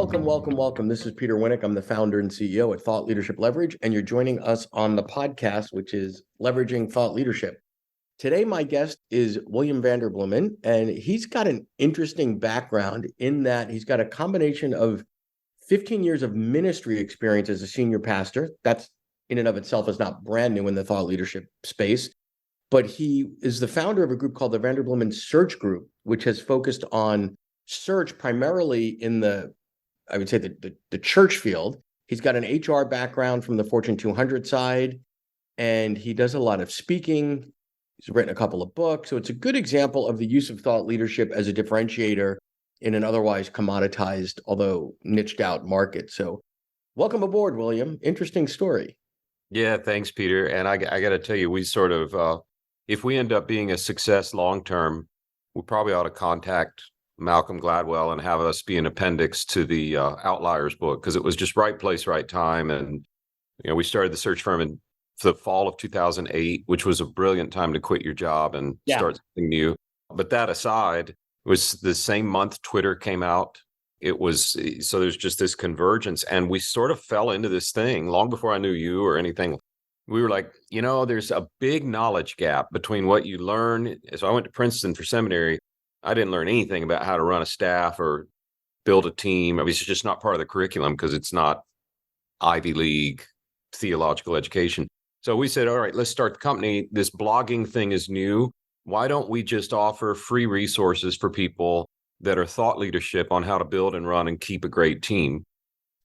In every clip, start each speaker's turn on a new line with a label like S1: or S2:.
S1: Welcome. This is Peter Winnick. I'm the founder and CEO at Thought Leadership Leverage, and you're joining us on the podcast, which is Leveraging Thought Leadership. Today, my guest is William Vanderbloemen, and he's got an interesting background in that he's got a combination of 15 years of ministry experience as a senior pastor. That's in and of itself is not brand new in the thought leadership space, but he is the founder of a group called the Vanderbloemen Search Group, which has focused on search primarily in I would say the church field. He's got an HR background from the Fortune 200 side, and he does a lot of speaking. He's written a couple of books. So it's a good example of the use of thought leadership as a differentiator in an otherwise commoditized, although niched out market. So welcome aboard, William. Interesting story.
S2: Yeah, thanks, Peter. And I got to tell you, we sort of, if we end up being a success long-term, we probably ought to contact Malcolm Gladwell and have us be an appendix to the Outliers book, because it was just right place, right time. And, we started the search firm in the fall of 2008, which was a brilliant time to quit your job and start something new. But that aside, it was the same month Twitter came out. It was, so there's just this convergence, and we sort of fell into this thing long before I knew you or anything. We were like, there's a big knowledge gap between what you learn. So I went to Princeton for seminary. I didn't learn anything about how to run a staff or build a team. I mean, it's just not part of the curriculum because it's not Ivy League theological education. So we said, all right, let's start the company. This blogging thing is new. Why don't we just offer free resources for people that are thought leadership on how to build and run and keep a great team?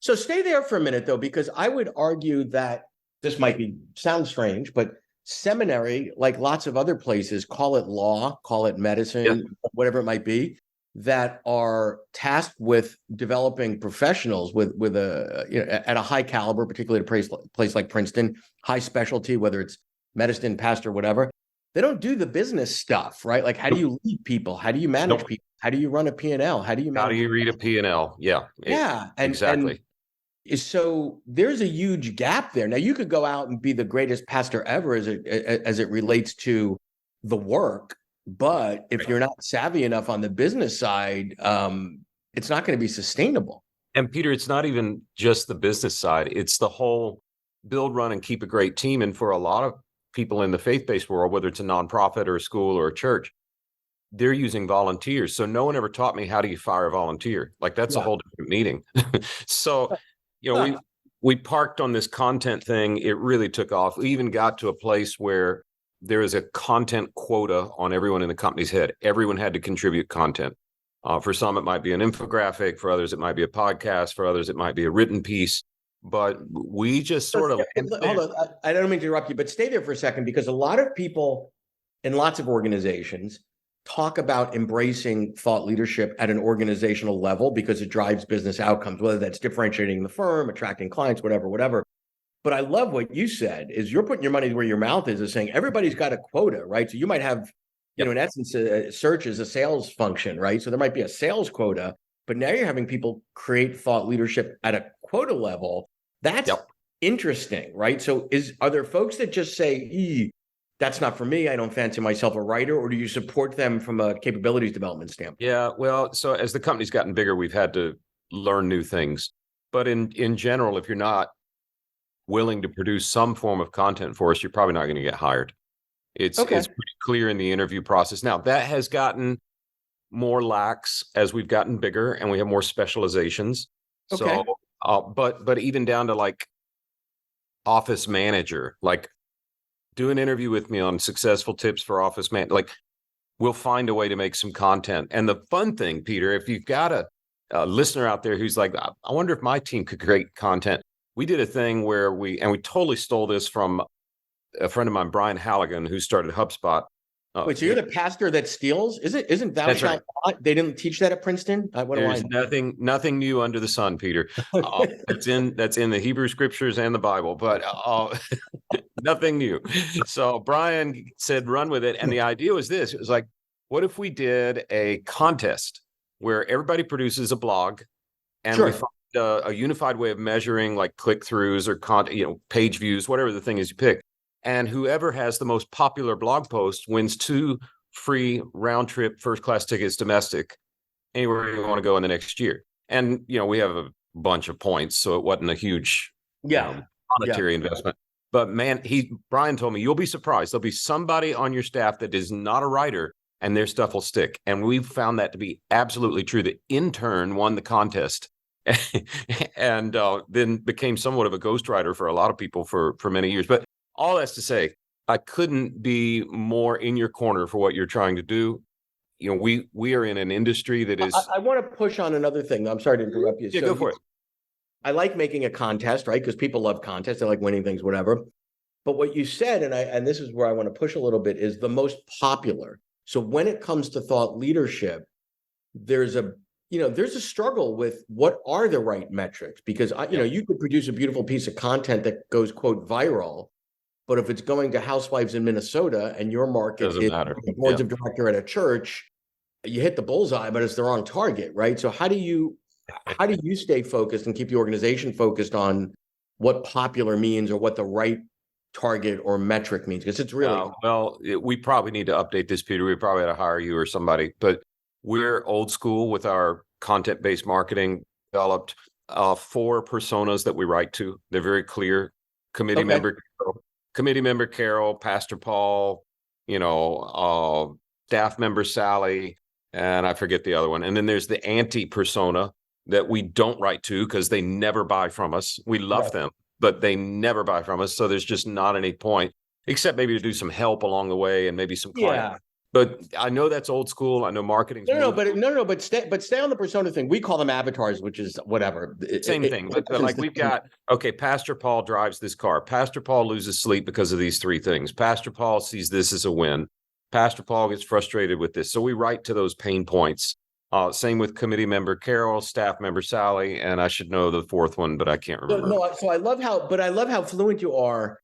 S1: So stay there for a minute, though, because I would argue that this might sound strange, but seminary, like lots of other places, call it law, call it medicine, whatever it might be, that are tasked with developing professionals with a at a high caliber, particularly at a place like Princeton, high specialty, whether it's medicine, pastor, whatever. They don't do the business stuff, right? Like, how do you lead people? How do you manage people? How do you run a P&L? How do you
S2: read a P&L? Yeah. Exactly.
S1: So there's a huge gap there. Now, you could go out and be the greatest pastor ever as it relates to the work, but if you're not savvy enough on the business side, it's not going to be sustainable.
S2: And Peter, it's not even just the business side. It's the whole build, run, and keep a great team. And for a lot of people in the faith-based world, whether it's a nonprofit or a school or a church, they're using volunteers. So no one ever taught me how do you fire a volunteer. Like, that's a whole different meeting. So we parked on this content thing. It really took off. We even got to a place where there is a content quota on everyone in the company's head. Everyone had to contribute content. For some, it might be an infographic. For others, it might be a podcast. For others, it might be a written piece. But we just sort of...
S1: Hold on. I don't mean to interrupt you, but stay there for a second, because a lot of people in lots of organizations talk about embracing thought leadership at an organizational level because it drives business outcomes, whether that's differentiating the firm, attracting clients, whatever. But I love what you said, is you're putting your money where your mouth is saying everybody's got a quota, right? So you might have, in essence, search is a sales function, right? So there might be a sales quota, but now you're having people create thought leadership at a quota level. That's interesting, right? So are there folks that just say, that's not for me, I don't fancy myself a writer, or do you support them from a capabilities development standpoint?
S2: Yeah, well, so as the company's gotten bigger, we've had to learn new things. But in general, if you're not willing to produce some form of content for us, you're probably not going to get hired. It's pretty clear in the interview process. Now, that has gotten more lax as we've gotten bigger and we have more specializations. Okay. So, but even down to like office manager, like, do an interview with me on successful tips for office man. Like, we'll find a way to make some content. And the fun thing, Peter, if you've got a listener out there who's like, I wonder if my team could create content. We did a thing where we totally stole this from a friend of mine, Brian Halligan, who started HubSpot.
S1: Wait, so you're the pastor that steals? Isn't thou shalt not? They didn't teach that at Princeton?
S2: There's nothing new under the sun, Peter. That's in the Hebrew scriptures and the Bible, but nothing new. So Brian said, run with it. And the idea was this. It was like, what if we did a contest where everybody produces a blog and we find a unified way of measuring like click-throughs or page views, whatever the thing is you pick. And whoever has the most popular blog post wins 2 free round trip first class tickets domestic anywhere you want to go in the next year. And, we have a bunch of points, so it wasn't a huge,
S1: Yeah.
S2: monetary investment. But man, Brian told me, you'll be surprised. There'll be somebody on your staff that is not a writer and their stuff will stick. And we've found that to be absolutely true. The intern won the contest and then became somewhat of a ghostwriter for a lot of people for many years. But all that's to say, I couldn't be more in your corner for what you're trying to do. We are in an industry that is.
S1: I want to push on another thing. I'm sorry to interrupt you.
S2: Yeah, go for it.
S1: I like making a contest, right? Because people love contests. They like winning things, whatever. But what you said, and this is where I want to push a little bit, is the most popular. So when it comes to thought leadership, there's a struggle with what are the right metrics, because you could produce a beautiful piece of content that goes, quote, viral, but if it's going to housewives in Minnesota and your market
S2: Doesn't
S1: is
S2: matter.
S1: boards of director at a church, you hit the bullseye, but it's the wrong target, right? So how do you stay focused and keep the organization focused on what popular means or what the right target or metric means? Because it's really
S2: we probably need to update this, Peter. We probably had to hire you or somebody, but we're old school with our content-based marketing. Developed 4 personas that we write to. They're very clear. Committee member Carol, Pastor Paul, staff member Sally, and I forget the other one. And then there's the anti-persona that we don't write to because they never buy from us. We love them, but they never buy from us. So there's just not any point, except maybe to do some help along the way and maybe some client. But I know that's old school. I know marketing's
S1: but stay on the persona thing. We call them avatars, which is whatever.
S2: Same thing. But like we've got, Pastor Paul drives this car. Pastor Paul loses sleep because of these 3 things. Pastor Paul sees this as a win. Pastor Paul gets frustrated with this. So we write to those pain points. Same with committee member Carol, staff member Sally, and I should know the 4th one, but I can't remember.
S1: So I love how fluent you are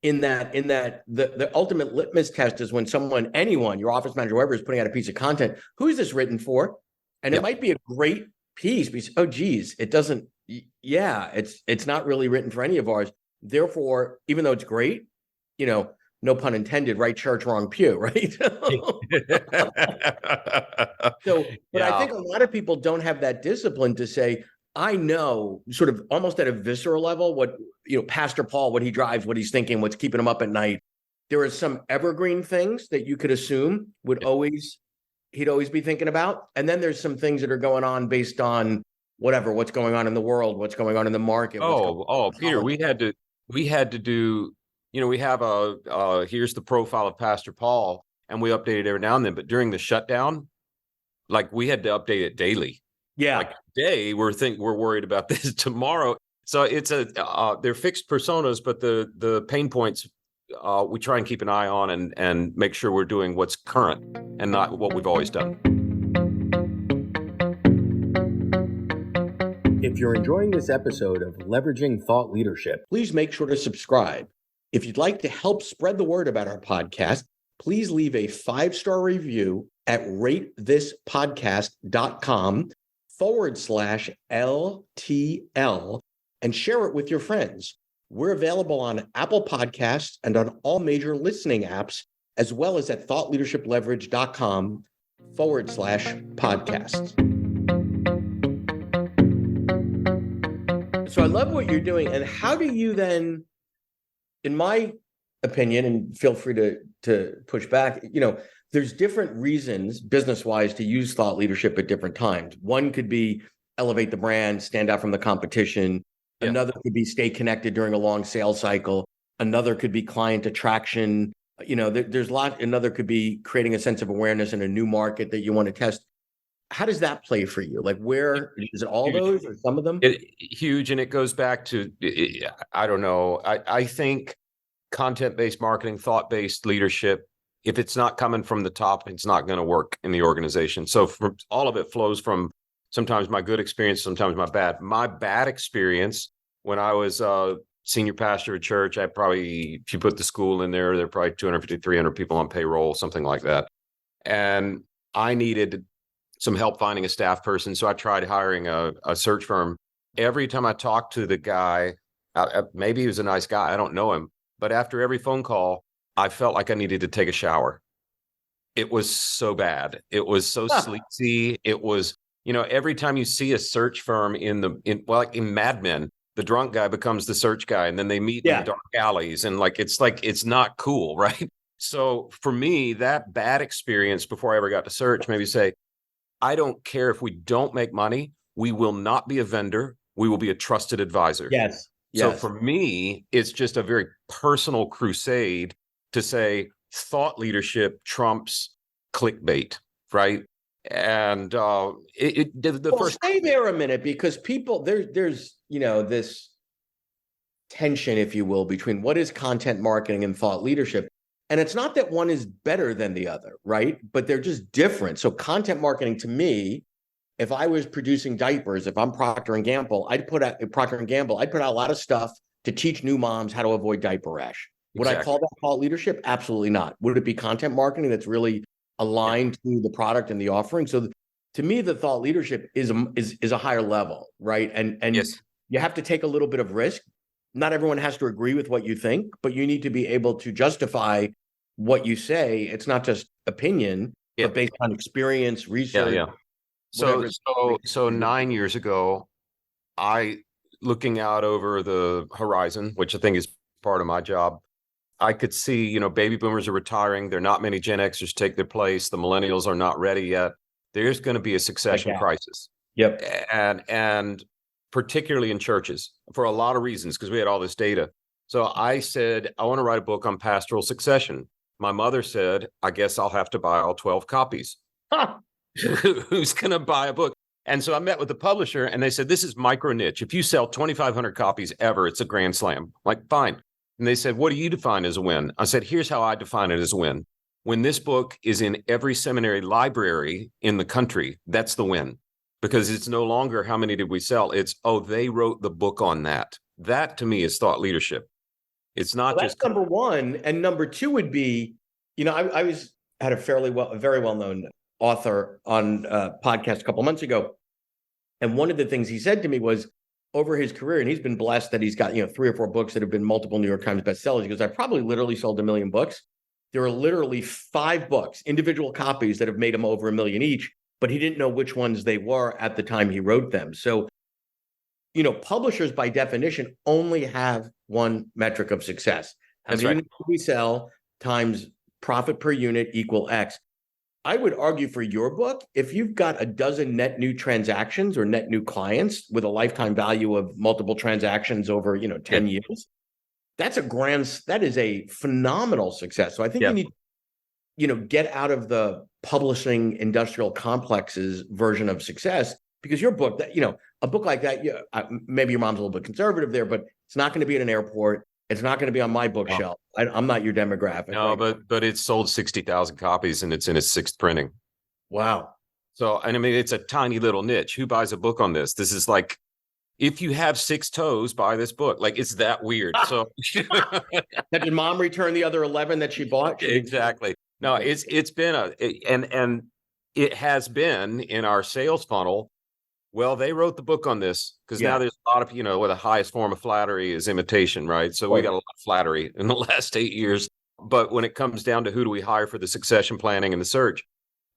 S1: in that the ultimate litmus test is when anyone, your office manager, whoever, is putting out a piece of content, who is this written for? And it might be a great piece because, oh geez, it doesn't, it's not really written for any of ours. Therefore, even though it's great, no pun intended, right church, wrong pew, right? I think a lot of people don't have that discipline to say, I know sort of almost at a visceral level what, Pastor Paul, what he drives, what he's thinking, what's keeping him up at night. There are some evergreen things that you could assume he'd always be thinking about. And then there's some things that are going on based on what's going on in the world, what's going on in the market.
S2: Peter, we had to do, we have here's the profile of Pastor Paul, and we update it every now and then. But during the shutdown, like we had to update it daily.
S1: Yeah.
S2: Like today we're worried about this. Tomorrow. So it's they're fixed personas, but the pain points we try and keep an eye on and make sure we're doing what's current and not what we've always done.
S1: If you're enjoying this episode of Leveraging Thought Leadership, please make sure to subscribe. If you'd like to help spread the word about our podcast, please leave a 5-star review at ratethispodcast.com/LTL and share it with your friends. We're available on Apple Podcasts and on all major listening apps, as well as at thoughtleadershipleverage.com/podcasts. So I love what you're doing. And how do you then, in my opinion, and feel free to push back, there's different reasons business-wise to use thought leadership at different times. One could be elevate the brand, stand out from the competition. Yeah. Another could be stay connected during a long sales cycle. Another could be client attraction. There's a lot. Another could be creating a sense of awareness in a new market that you want to test. How does that play for you? Like, where is it? All those or some of them?
S2: Huge, and it goes back to I don't know. I think content-based marketing, thought-based leadership, if it's not coming from the top, it's not going to work in the organization. So all of it flows from sometimes my good experience, sometimes my bad. My bad experience when I was senior pastor of a church, if you put the school in there are probably 250, 300 people on payroll, something like that. And I needed some help finding a staff person. So I tried hiring a search firm. Every time I talked to the guy, maybe he was a nice guy, I don't know him. But after every phone call, I felt like I needed to take a shower. It was so bad. It was so sleazy. It was every time you see a search firm like in Mad Men, the drunk guy becomes the search guy, and then they meet in the dark alleys, and it's not cool, right? So for me, that bad experience before I ever got to search, maybe say, I don't care if we don't make money, we will not be a vendor, we will be a trusted advisor.
S1: Yes.
S2: So for me, it's just a very personal crusade to say thought leadership trumps clickbait, right? And
S1: stay there a minute, because people there's this tension, if you will, between what is content marketing and thought leadership. And it's not that one is better than the other, right? But they're just different. So content marketing, to me, if I was producing diapers, if I'm Procter and Gamble, I'd put out a lot of stuff to teach new moms how to avoid diaper rash. Would I call that thought leadership? Absolutely not. Would it be content marketing that's really aligned to the product and the offering? So to me, the thought leadership is a higher level, right? And
S2: Yes.
S1: You have to take a little bit of risk. Not everyone has to agree with what you think, but you need to be able to justify what you say. It's not just opinion, but based on experience, research.
S2: Yeah. So 9 years ago, looking out over the horizon, which I think is part of my job, I could see, baby boomers are retiring. There are not many Gen Xers take their place. The millennials are not ready yet. There's going to be a succession crisis.
S1: Yep.
S2: And particularly in churches for a lot of reasons, because we had all this data. So I said, I want to write a book on pastoral succession. My mother said, I guess I'll have to buy all 12 copies. Who's going to buy a book? And so I met with the publisher, and they said, this is micro niche. If you sell 2,500 copies ever, it's a grand slam. Like, fine. And they said, what do you define as a win? I said, here's how I define it as a win. When this book is in every seminary library in the country, that's the win. Because it's no longer how many did we sell? It's, they wrote the book on that. That to me is thought leadership. It's not just
S1: number one. And number two would be, I had a very well-known author on a podcast a couple of months ago. And one of the things he said to me was, over his career, and he's been blessed that he's got, 3 or 4 books that have been multiple New York Times bestsellers. He goes, I probably literally sold 1 million books. There are literally 5 books, individual copies, that have made him over 1 million each, but he didn't know which ones they were at the time he wrote them. So, publishers by definition only have one metric of success. How many units we sell times profit per unit equal X. I would argue for your book, if you've got a dozen net new transactions or net new clients with a lifetime value of multiple transactions over, 10 years, that is a phenomenal success. So I think you need, get out of the publishing industrial complexes version of success, because your book, a book like that, maybe your mom's a little bit conservative there, but it's not going to be at an airport. It's not going to be on my bookshelf. I'm not your demographic.
S2: No, but it's sold 60,000 copies, and it's in its 6th printing.
S1: Wow.
S2: So, and I mean, it's a tiny little niche. Who buys a book on this? This is like, if you have 6 toes, buy this book. Like, it's that weird. So
S1: did mom return the other 11 that she bought?
S2: Exactly. No, it's been and it has been in our sales funnel. Well, they wrote the book on this because now there's a lot of, where the highest form of flattery is imitation, right? So we got a lot of flattery in the last 8 years. But when it comes down to who do we hire for the succession planning and the search,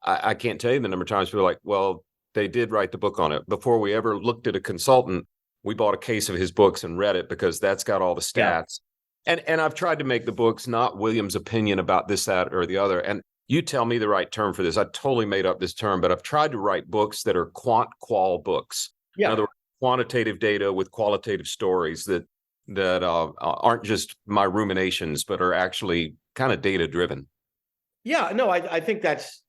S2: I can't tell you the number of times people are like, well, they did write the book on it. Before we ever looked at a consultant, we bought a case of his books and read it because that's got all the stats. And I've tried to make the books not William's opinion about this, that, or the other. And you tell me the right term for this. I totally made up this term, but I've tried to write books that are qual books. In other words, quantitative data with qualitative stories that aren't just my ruminations, but are actually kind of data driven.
S1: Yeah, no, I think that's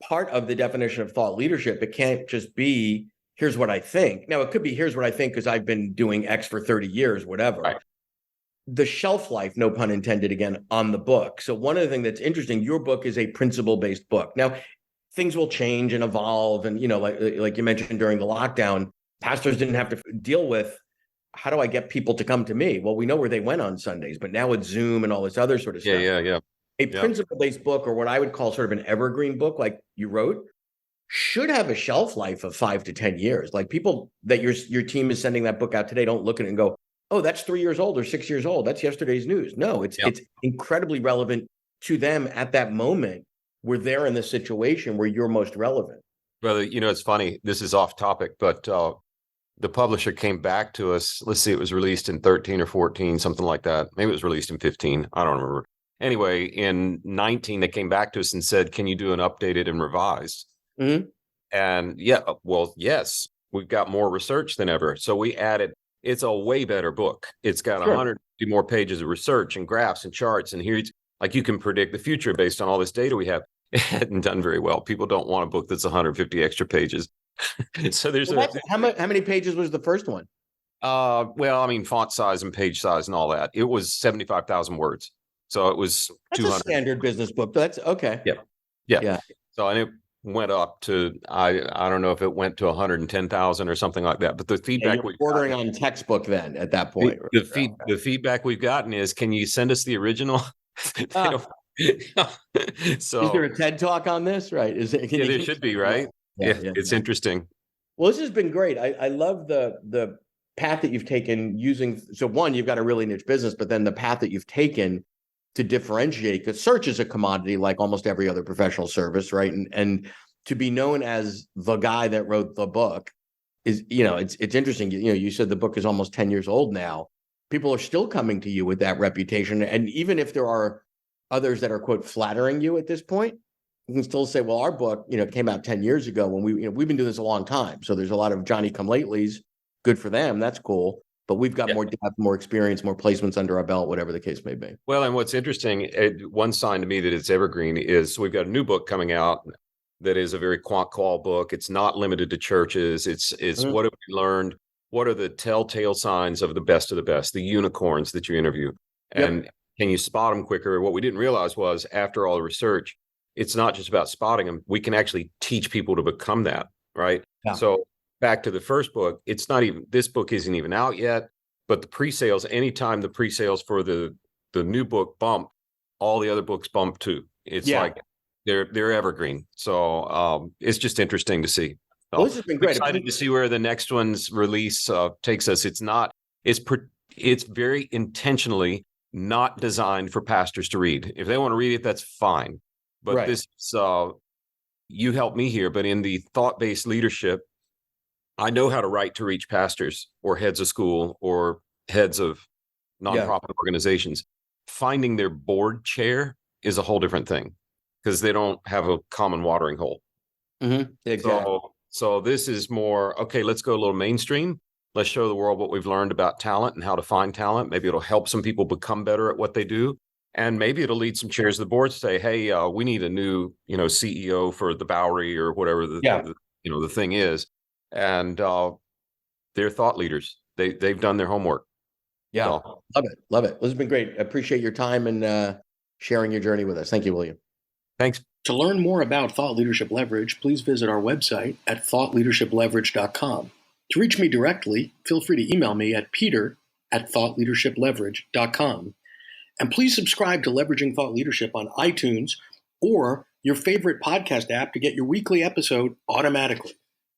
S1: part of the definition of thought leadership. It can't just be, here's what I think. Now, it could be, here's what I think because I've been doing X for 30 years, whatever.
S2: Right.
S1: The shelf life, no pun intended again, on the book. So one of the things that's interesting, your book is a principle-based book. Now, things will change and evolve. And, like you mentioned during the lockdown, pastors didn't have to deal with, how do I get people to come to me? Well, we know where they went on Sundays, but now with Zoom and all this other sort of stuff.
S2: Yeah.
S1: A principle-based book, or what I would call sort of an evergreen book like you wrote, should have a shelf life of 5 to 10 years. Like, people that your team is sending that book out today don't look at it and go, oh, that's 3 years old or 6 years old. That's yesterday's news. No, it's incredibly relevant to them at that moment where they're in the situation where you're most relevant.
S2: Brother, it's funny. This is off topic, but the publisher came back to us. Let's see, it was released in 13 or 14, something like that. Maybe it was released in 15. I don't remember. Anyway, in 19, they came back to us and said, "Can you do an updated and revised?"
S1: Mhm.
S2: And yeah, well, yes, we've got more research than ever. So we added, it's a way better book. It's got
S1: Sure.
S2: 150 more pages of research and graphs and charts. And here's like you can predict the future based on all this data we have. It hadn't done very well. People don't want a book that's 150 extra pages. So there's
S1: Well, how many pages was the first one?
S2: well, I mean, font size and page size and all that. It was 75,000 words. So it was
S1: That's
S2: 200.
S1: a standard business book. That's okay.
S2: Yeah. Yeah.
S1: Yeah.
S2: So, and it went up to, I don't know if it went to 110,000 or something like that, but the
S1: And
S2: feedback
S1: you're bordering on textbook then at that point.
S2: the feedback we've gotten is, can you send us the original? They don't- so
S1: Is there a TED talk on this? Right.
S2: yeah, there should be, right? Yeah, it's interesting.
S1: Well, this has been great. I love the path that you've taken using. So one, you've got a really niche business, but then the path that you've taken to differentiate, because search is a commodity like almost every other professional service, right? And to be known as the guy that wrote the book is, it's interesting. You said the book is almost 10 years old now. People are still coming to you with that reputation. And even if there are others that are, quote, flattering you at this point, you can still say, well, our book, came out 10 years ago when we've been doing this a long time. So there's a lot of Johnny come latelys. Good for them. That's cool. But we've got more depth, more experience, more placements under our belt, whatever the case may be.
S2: Well, and what's interesting, one sign to me that it's evergreen is we've got a new book coming out that is a very qual book. It's not limited to churches. It's what have we learned? What are the telltale signs of the best, the unicorns that you interview? And can you spot them quicker? What we didn't realize was, after all the research, it's not just about spotting them. We can actually teach people to become that, right?
S1: Yeah.
S2: So back to the first book, this book isn't even out yet, but the pre-sales, anytime the pre-sales for the new book bump, all the other books bump too. It's like they're evergreen. So it's just interesting to see.
S1: Well, this has been great.
S2: Excited to see where the next one's release takes us. It's very intentionally not designed for pastors to read. If they want to read it, that's fine. But this is, you help me here, but in the thought-based leadership, I know how to write to reach pastors or heads of school or heads of nonprofit organizations. Finding their board chair is a whole different thing because they don't have a common watering hole.
S1: Exactly.
S2: So this is more, okay, let's go a little mainstream. Let's show the world what we've learned about talent and how to find talent. Maybe it'll help some people become better at what they do. And maybe it'll lead some chairs of the board to say, hey, we need a new, CEO for the Bowery or whatever the thing is. And they're thought leaders. They've done their homework.
S1: Yeah. So. Love it. This has been great. I appreciate your time and sharing your journey with us. Thank you, William.
S2: Thanks.
S1: To learn more about Thought Leadership Leverage, please visit our website at thoughtleadershipleverage.com. To reach me directly, feel free to email me at peter@thoughtleadershipleverage.com. And please subscribe to Leveraging Thought Leadership on iTunes or your favorite podcast app to get your weekly episode automatically.